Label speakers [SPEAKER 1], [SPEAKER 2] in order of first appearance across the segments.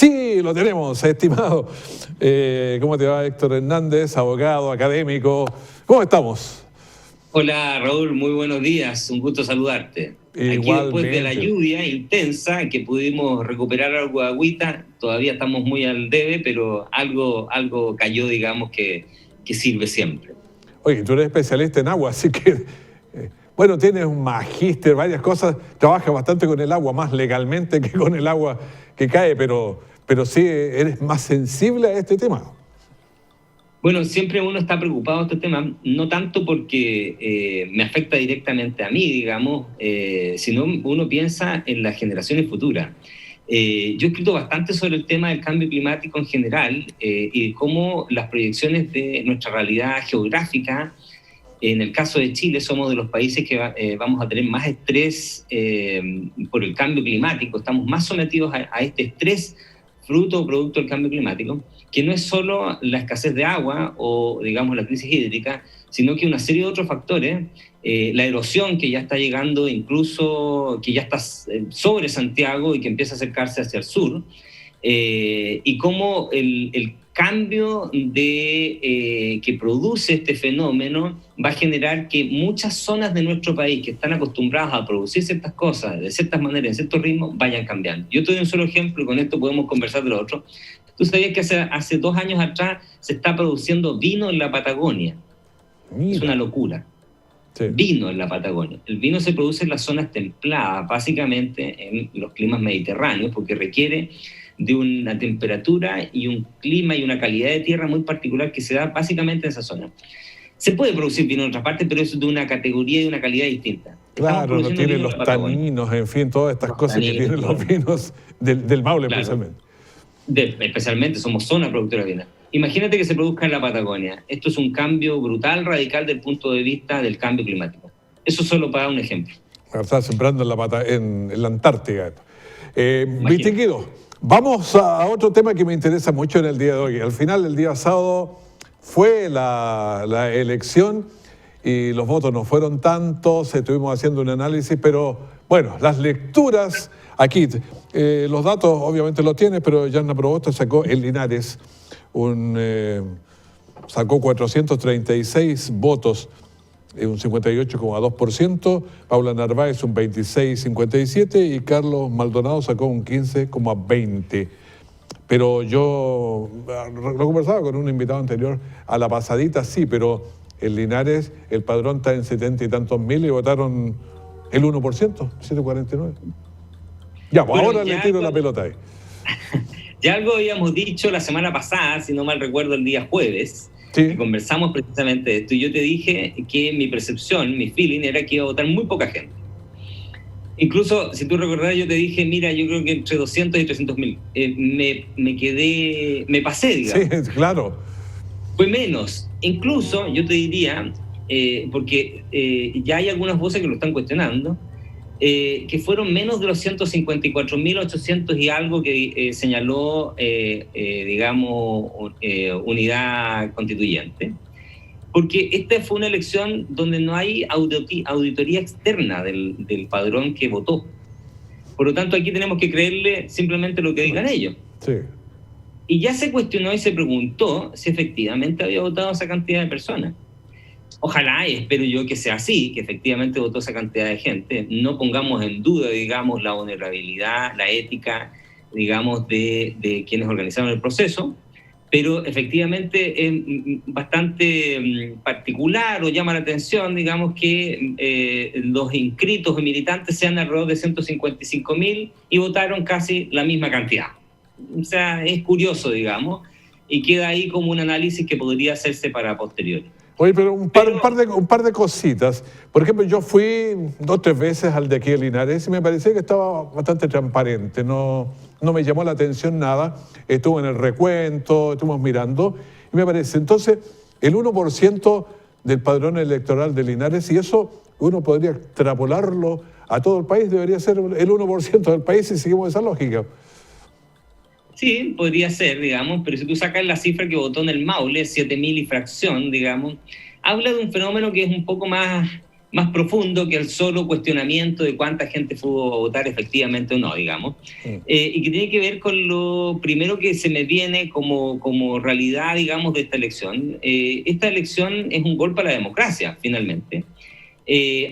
[SPEAKER 1] Sí, lo tenemos, estimado. ¿Cómo te va, Héctor Hernández, abogado, académico? ¿Cómo estamos?
[SPEAKER 2] Hola Raúl, muy buenos días, un gusto saludarte. Aquí después de la
[SPEAKER 1] Igualmente.
[SPEAKER 2] lluvia intensa que pudimos recuperar algo de agüita, todavía estamos muy al debe, pero algo cayó, digamos, que sirve siempre.
[SPEAKER 1] Oye, tú eres especialista en agua, así que, bueno, tienes un magíster, varias cosas, trabajas bastante con el agua, más legalmente que con el agua que cae, pero sí eres más sensible a este tema.
[SPEAKER 2] Bueno, siempre uno está preocupado de este tema, no tanto porque me afecta directamente a mí, digamos, sino uno piensa en las generaciones futuras. Yo he escrito bastante sobre el tema del cambio climático en general y cómo las proyecciones de nuestra realidad geográfica, en el caso de Chile, somos de los países que vamos a tener más estrés por el cambio climático, estamos más sometidos a este estrés fruto o producto del cambio climático, que no es solo la escasez de agua o, digamos, la crisis hídrica, sino que una serie de otros factores, la erosión que ya está llegando, incluso que ya está sobre Santiago y que empieza a acercarse hacia el sur, y cómo el cambio que produce este fenómeno va a generar que muchas zonas de nuestro país que están acostumbradas a producir ciertas cosas de ciertas maneras, en ciertos ritmos, vayan cambiando. Yo te doy un solo ejemplo y con esto podemos conversar de lo otro. ¿Tú sabías que hace 2 años atrás se está produciendo vino en la Patagonia?
[SPEAKER 1] Mira.
[SPEAKER 2] Es una locura. Sí. Vino en la Patagonia. El vino se produce en las zonas templadas, básicamente en los climas mediterráneos, porque requiere de una temperatura y un clima y una calidad de tierra muy particular que se da básicamente en esa zona. Se puede producir vino en otras partes, pero eso es de una categoría y de una calidad distinta.
[SPEAKER 1] Claro, no tienen los taninos, en fin, todas estas cosas que tienen los vinos del Maule, claro.
[SPEAKER 2] Especialmente, somos zona productora de vino. Imagínate que se produzca en la Patagonia. Esto es un cambio brutal, radical, del punto de vista del cambio climático. Eso solo para dar un ejemplo.
[SPEAKER 1] Está sembrando en la Antártida. Distinguido, vamos a otro tema que me interesa mucho en el día de hoy. Al final, el día sábado, fue la elección y los votos no fueron tantos, estuvimos haciendo un análisis, pero bueno, las lecturas, aquí, los datos obviamente los tienes, pero Yanna Proboste sacó en Linares, sacó 436 votos, un 58,2%, Paula Narváez un 26,57% y Carlos Maldonado sacó un 15,20%. Pero yo lo conversaba con un invitado anterior, a la pasadita sí, pero en Linares el padrón está en 70 y tantos mil y votaron el 1%, 749. Ya, pues bueno, ahora le tiro la pelota ahí.
[SPEAKER 2] Ya algo habíamos dicho la semana pasada, si no mal recuerdo, el día jueves, sí, que conversamos precisamente de esto, y yo te dije que mi percepción, mi feeling era que iba a votar muy poca gente. Incluso, si tú recordás, yo te dije, mira, yo creo que entre 200 y 300 mil. Me pasé, digamos.
[SPEAKER 1] Sí, claro.
[SPEAKER 2] Fue menos. Incluso, yo te diría, porque ya hay algunas voces que lo están cuestionando, que fueron menos de los 154.800 y algo que señaló, digamos, unidad constituyente. Porque esta fue una elección donde no hay auditoría externa del padrón que votó. Por lo tanto, aquí tenemos que creerle simplemente lo que digan ellos.
[SPEAKER 1] Sí.
[SPEAKER 2] Y ya se cuestionó y se preguntó si efectivamente había votado esa cantidad de personas. Ojalá, y espero yo que sea así, que efectivamente votó esa cantidad de gente. No pongamos en duda, digamos, la honorabilidad, la ética, digamos, de quienes organizaron el proceso, pero efectivamente es bastante particular o llama la atención, digamos, que los inscritos o militantes sean alrededor de 155.000 y votaron casi la misma cantidad. O sea, es curioso, digamos, y queda ahí como un análisis que podría hacerse para posteriori.
[SPEAKER 1] Oye, pero un par de cositas. Por ejemplo, yo fui 2 o 3 veces al de aquí de Linares y me parecía que estaba bastante transparente. No me llamó la atención nada. Estuve en el recuento, estuvimos mirando y me parece. Entonces, el 1% del padrón electoral de Linares, y eso uno podría extrapolarlo a todo el país, debería ser el 1% del país si seguimos esa lógica.
[SPEAKER 2] Sí, podría ser, digamos, pero si tú sacas la cifra que votó en el Maule, 7.000 y fracción, digamos, habla de un fenómeno que es un poco más más profundo que el solo cuestionamiento de cuánta gente fue a votar efectivamente o no, digamos, y que tiene que ver con lo primero que se me viene como realidad, digamos, de esta elección. Esta elección es un golpe a la democracia, finalmente,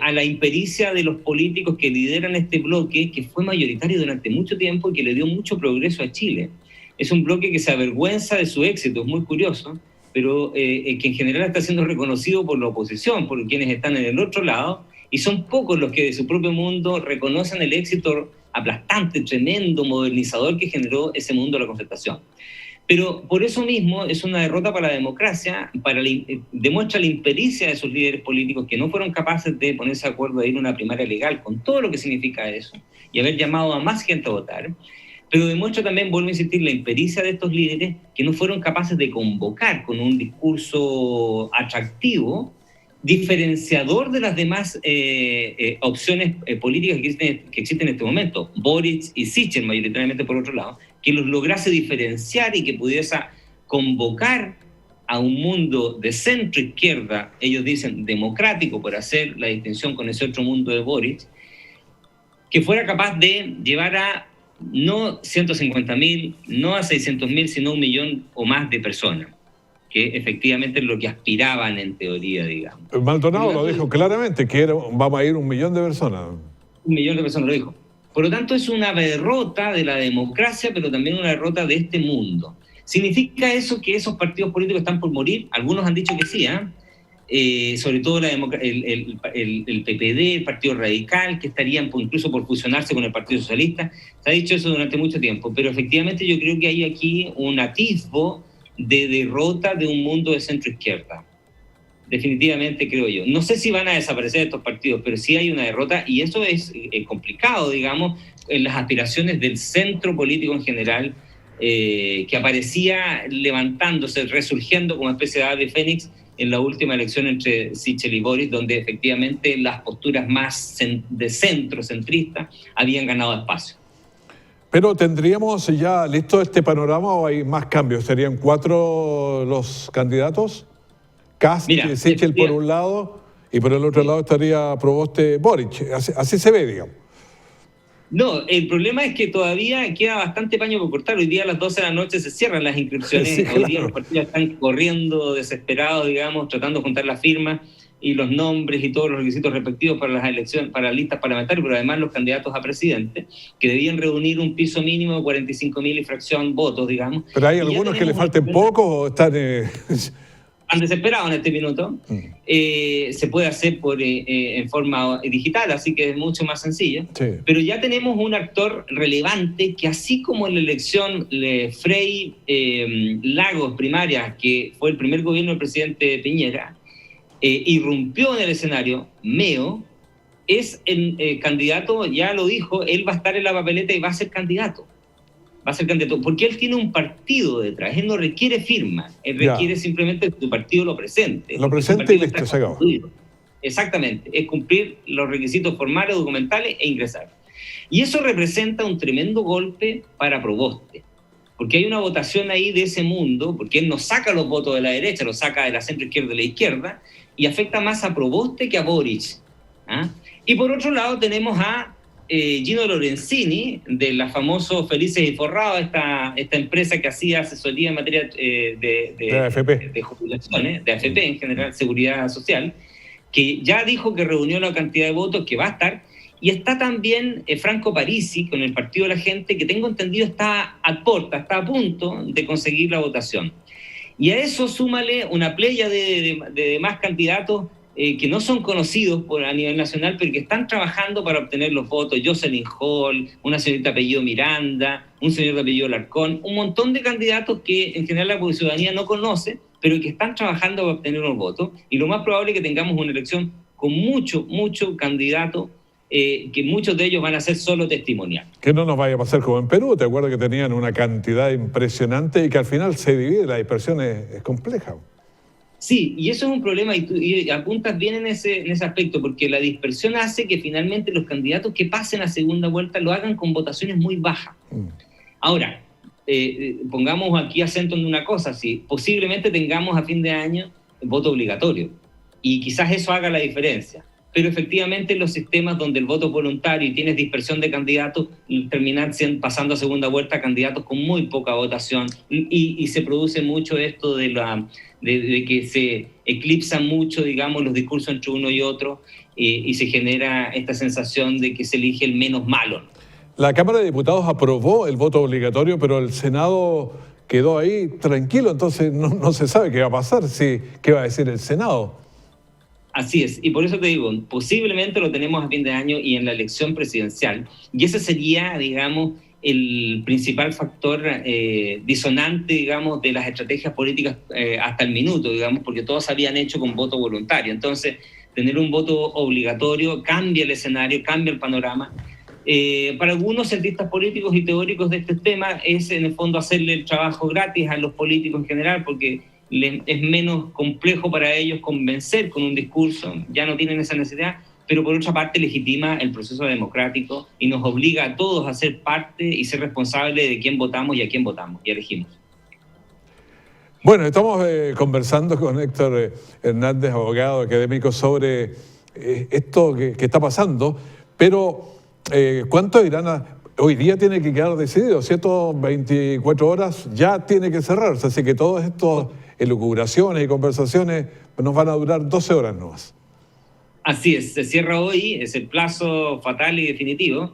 [SPEAKER 2] a la impericia de los políticos que lideran este bloque, que fue mayoritario durante mucho tiempo y que le dio mucho progreso a Chile. Es un bloque que se avergüenza de su éxito, es muy curioso, pero que en general está siendo reconocido por la oposición, por quienes están en el otro lado, y son pocos los que de su propio mundo reconocen el éxito aplastante, tremendo, modernizador que generó ese mundo de la concertación. Pero por eso mismo es una derrota para la democracia, demuestra la impericia de sus líderes políticos que no fueron capaces de ponerse de acuerdo de ir a una primaria legal, con todo lo que significa eso, y haber llamado a más gente a votar. Pero demuestra también, vuelvo a insistir, la impericia de estos líderes que no fueron capaces de convocar con un discurso atractivo, diferenciador de las demás opciones políticas que existen en este momento, Boric y Sichel mayoritariamente por otro lado, que los lograse diferenciar y que pudiese convocar a un mundo de centro-izquierda, ellos dicen democrático, por hacer la distinción con ese otro mundo de Boric, que fuera capaz de llevar a no 150.000, no a 600.000, sino 1 millón o más de personas, que efectivamente es lo que aspiraban en teoría, digamos.
[SPEAKER 1] Maldonado lo dijo claramente, que vamos a ir 1 millón de personas.
[SPEAKER 2] 1 millón de personas lo dijo. Por lo tanto, es una derrota de la democracia, pero también una derrota de este mundo. ¿Significa eso que esos partidos políticos están por morir? Algunos han dicho que sí, sobre todo el PPD, el Partido Radical, que estarían incluso por fusionarse con el Partido Socialista. Se ha dicho eso durante mucho tiempo, pero efectivamente yo creo que hay aquí un atisbo de derrota de un mundo de centro-izquierda. Definitivamente creo yo. No sé si van a desaparecer estos partidos, pero sí hay una derrota, y eso es complicado, digamos, en las aspiraciones del centro político en general, que aparecía levantándose, resurgiendo como especie de ave fénix en la última elección entre Sichel y Boric, donde efectivamente las posturas más de centro, centristas, habían ganado espacio.
[SPEAKER 1] Pero ¿tendríamos ya listo este panorama o hay más cambios? ¿Serían 4 los candidatos? Kast y Sichel por un lado, y por el otro lado estaría Proboste Boric. Así se ve, digamos.
[SPEAKER 2] No, el problema es que todavía queda bastante paño por cortar. Hoy día a las 12 de la noche se cierran las inscripciones. Sí, claro. Hoy día los partidos están corriendo desesperados, digamos, tratando de juntar las firmas y los nombres y todos los requisitos respectivos para las elecciones, para las listas parlamentarias, pero además los candidatos a presidente, que debían reunir un piso mínimo de 45.000 y fracción votos, digamos.
[SPEAKER 1] Pero hay algunos que le falten pocos o están...
[SPEAKER 2] Han desesperado en este minuto. Se puede hacer en forma digital, así que es mucho más sencillo. Sí. Pero ya tenemos un actor relevante que, así como en la elección Frei Lagos primaria, que fue el primer gobierno del presidente Piñera, irrumpió en el escenario, Meo es el candidato, ya lo dijo, él va a estar en la papeleta y va a ser candidato. Porque él tiene un partido detrás, él no requiere firma, él requiere simplemente que su partido lo presente.
[SPEAKER 1] Lo presente y listo, se acabó.
[SPEAKER 2] Exactamente, es cumplir los requisitos formales, documentales e ingresar. Y eso representa un tremendo golpe para Proboste, porque hay una votación ahí de ese mundo, porque él no saca los votos de la derecha, los saca de la centro-izquierda de la izquierda, y afecta más a Proboste que a Boric. Y por otro lado tenemos a Gino Lorenzini, de la famosa Felices y Forrados, esta empresa que hacía asesoría en materia de jubilaciones, de AFP en general, seguridad social, que ya dijo que reunió la cantidad de votos que va a estar, y está también Franco Parisi con el Partido de la Gente, que tengo entendido está a punto de conseguir la votación. Y a eso súmale una playa de más candidatos que no son conocidos a nivel nacional, pero que están trabajando para obtener los votos. Jocelyn Hall, una señorita de apellido Miranda, un señor de apellido Larcón, un montón de candidatos que en general la ciudadanía no conoce, pero que están trabajando para obtener los votos. Y lo más probable es que tengamos una elección con mucho candidato, que muchos de ellos van a ser solo testimoniales.
[SPEAKER 1] Que no nos vaya a pasar como en Perú. ¿Te acuerdas que tenían una cantidad impresionante y que al final se divide? La dispersión es compleja.
[SPEAKER 2] Sí, y eso es un problema, y apuntas bien en ese aspecto, porque la dispersión hace que finalmente los candidatos que pasen a segunda vuelta lo hagan con votaciones muy bajas. Ahora, pongamos aquí acento en una cosa, si posiblemente tengamos a fin de año voto obligatorio, y quizás eso haga la diferencia. pero efectivamente los sistemas donde el voto es voluntario y tienes dispersión de candidatos, terminan pasando a segunda vuelta candidatos con muy poca votación, y se produce mucho esto de que se eclipsan mucho, digamos, los discursos entre uno y otro, y se genera esta sensación de que se elige el menos malo.
[SPEAKER 1] La Cámara de Diputados aprobó el voto obligatorio, pero el Senado quedó ahí tranquilo, entonces no se sabe qué va a pasar, qué va a decir el Senado.
[SPEAKER 2] Así es, y por eso te digo, posiblemente lo tenemos a fin de año y en la elección presidencial, y ese sería, digamos, el principal factor disonante, digamos, de las estrategias políticas hasta el minuto, digamos, porque todos habían hecho con voto voluntario. Entonces, tener un voto obligatorio cambia el escenario, cambia el panorama. Para algunos cientistas políticos y teóricos de este tema es, en el fondo, hacerle el trabajo gratis a los políticos en general, porque es menos complejo para ellos convencer con un discurso, ya no tienen esa necesidad, pero por otra parte legitima el proceso democrático y nos obliga a todos a ser parte y ser responsables de quién votamos y a quién votamos y elegimos.
[SPEAKER 1] Bueno, estamos conversando con Héctor Hernández, abogado académico, sobre esto que está pasando, pero ¿cuánto irán hoy día tiene que quedar decidido, ¿cierto? 24 horas ya tiene que cerrarse, así que todas estas elucubraciones y conversaciones nos van a durar 12 horas nomás.
[SPEAKER 2] Así es, se cierra hoy, es el plazo fatal y definitivo,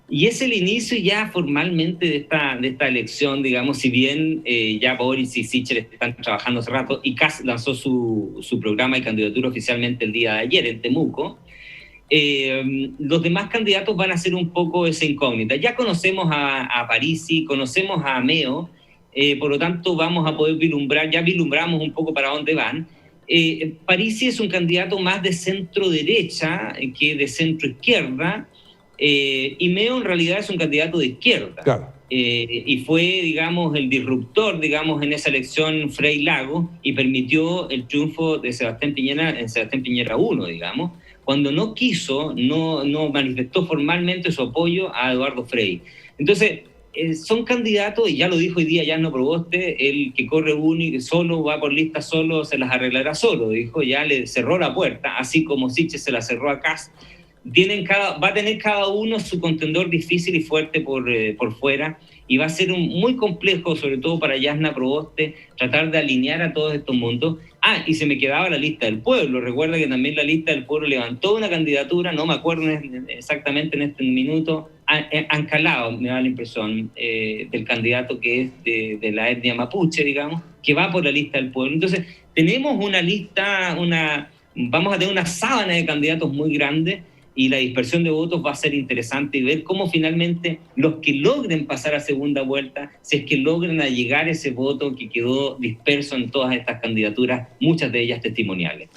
[SPEAKER 2] y es el inicio ya formalmente de esta elección, digamos, si bien ya Boric y Sichel están trabajando hace rato, y Kast lanzó su programa de candidatura oficialmente el día de ayer en Temuco. Los demás candidatos van a ser un poco esa incógnita. Ya conocemos a Parisi, conocemos a Ameo, por lo tanto vamos a poder vislumbrar, ya vislumbramos un poco para dónde van. Parisi es un candidato más de centro-derecha que de centro-izquierda, y Meo en realidad es un candidato de izquierda.
[SPEAKER 1] Claro.
[SPEAKER 2] Y fue, digamos, el disruptor, digamos, en esa elección Frei Lago, y permitió el triunfo de Sebastián Piñera en Sebastián Piñera 1, digamos, cuando no quiso, no manifestó formalmente su apoyo a Eduardo Frei. Entonces, son candidatos, y ya lo dijo hoy día Jasna Proboste, el que corre uno y que solo va por lista solo, se las arreglará solo, dijo, ya le cerró la puerta, así como Sichel se la cerró a Kast. Va a tener cada uno su contendor difícil y fuerte por fuera, y va a ser muy complejo, sobre todo para Jasna Proboste, tratar de alinear a todos estos mundos. Y se me quedaba la lista del pueblo. Recuerda que también la lista del pueblo levantó una candidatura, no me acuerdo exactamente en este minuto, Ancalao, me da la impresión, del candidato que es de la etnia mapuche, digamos, que va por la lista del pueblo. Entonces, tenemos una lista, vamos a tener una sábana de candidatos muy grande, y la dispersión de votos va a ser interesante, y ver cómo finalmente los que logren pasar a segunda vuelta, si es que logran llegar ese voto que quedó disperso en todas estas candidaturas, muchas de ellas testimoniales.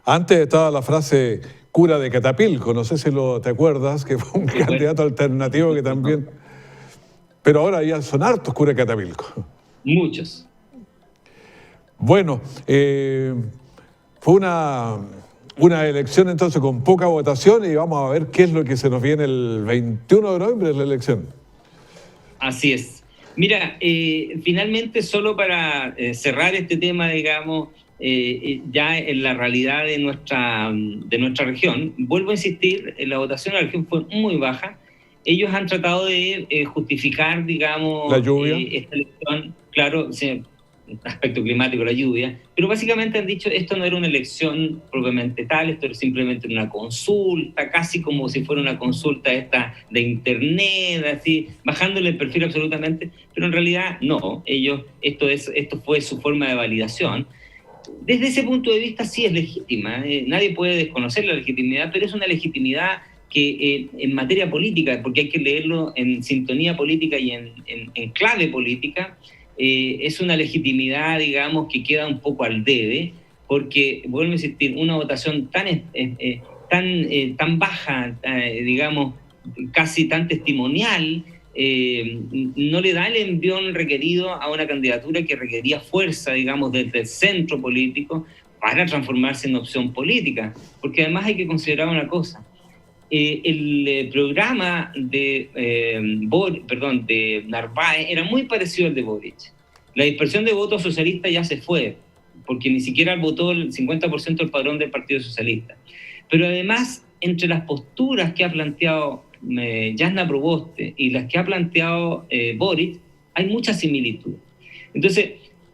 [SPEAKER 1] Antes estaba la frase cura de Catapilco, no sé si te acuerdas, que fue un candidato alternativo que también... Pero ahora ya son hartos cura de Catapilco.
[SPEAKER 2] Muchos.
[SPEAKER 1] Bueno, fue una elección entonces con poca votación, y vamos a ver qué es lo que se nos viene el 21 de noviembre de la elección. Así
[SPEAKER 2] es. Mira, finalmente, solo para cerrar este tema, digamos, ya en la realidad de nuestra región, vuelvo a insistir, la votación en la región fue muy baja. Ellos han tratado de justificar, digamos,
[SPEAKER 1] la lluvia.
[SPEAKER 2] Esta elección, claro, aspecto climático, la lluvia, pero básicamente han dicho esto no era una elección propiamente tal, esto era simplemente una consulta, casi como si fuera una consulta esta de internet, así, bajándole el perfil absolutamente, pero en realidad no, esto fue su forma de validación. Desde ese punto de vista sí es legítima, nadie puede desconocer la legitimidad, pero es una legitimidad que en materia política, porque hay que leerlo en sintonía política y en clave política, es una legitimidad, digamos, que queda un poco al debe, porque, vuelvo a insistir, una votación tan baja, digamos, casi tan testimonial, no le da el envión requerido a una candidatura que requería fuerza, digamos, desde el centro político para transformarse en opción política, porque además hay que considerar una cosa. El programa de Narváez era muy parecido al de Boric. La dispersión de votos socialistas ya se fue, porque ni siquiera votó el 50% del padrón del Partido Socialista. Pero además, entre las posturas que ha planteado Jasna Proboste y las que ha planteado Boric, hay mucha similitud. Entonces,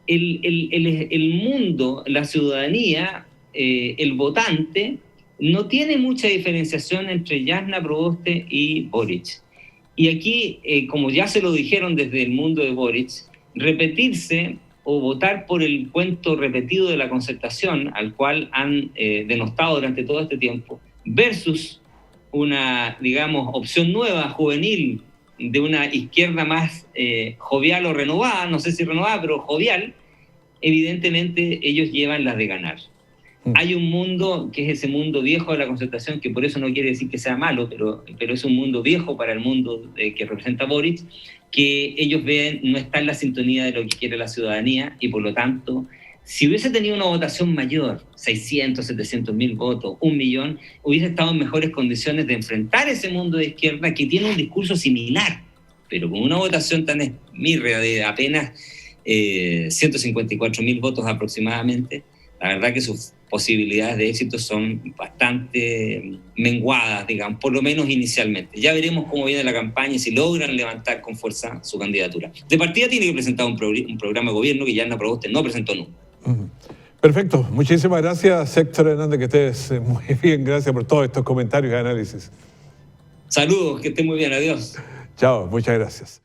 [SPEAKER 2] el mundo, la ciudadanía, el votante, no tiene mucha diferenciación entre Jasna Proboste y Boric. Y aquí, como ya se lo dijeron desde el mundo de Boric, repetirse o votar por el cuento repetido de la concertación, al cual han denostado durante todo este tiempo, versus una, digamos, opción nueva, juvenil, de una izquierda más jovial o renovada, no sé si renovada, pero jovial, evidentemente ellos llevan las de ganar. Hay un mundo que es ese mundo viejo de la concertación, que por eso no quiere decir que sea malo, pero es un mundo viejo para el mundo que representa Boric, que ellos ven no está en la sintonía de lo que quiere la ciudadanía, y por lo tanto, si hubiese tenido una votación mayor, 600, 700 mil votos, 1 millón, hubiese estado en mejores condiciones de enfrentar ese mundo de izquierda que tiene un discurso similar, pero con una votación tan esmirria de apenas 154 mil votos aproximadamente. La verdad que sus posibilidades de éxito son bastante menguadas, digamos, por lo menos inicialmente. Ya veremos cómo viene la campaña y si logran levantar con fuerza su candidatura. De partida tiene que presentar un programa de gobierno que Jasna Proboste no presentó nunca.
[SPEAKER 1] Perfecto. Muchísimas gracias, Héctor Hernández, que estés muy bien. Gracias por todos estos comentarios y análisis.
[SPEAKER 2] Saludos, que estén muy bien. Adiós.
[SPEAKER 1] Chao, muchas gracias.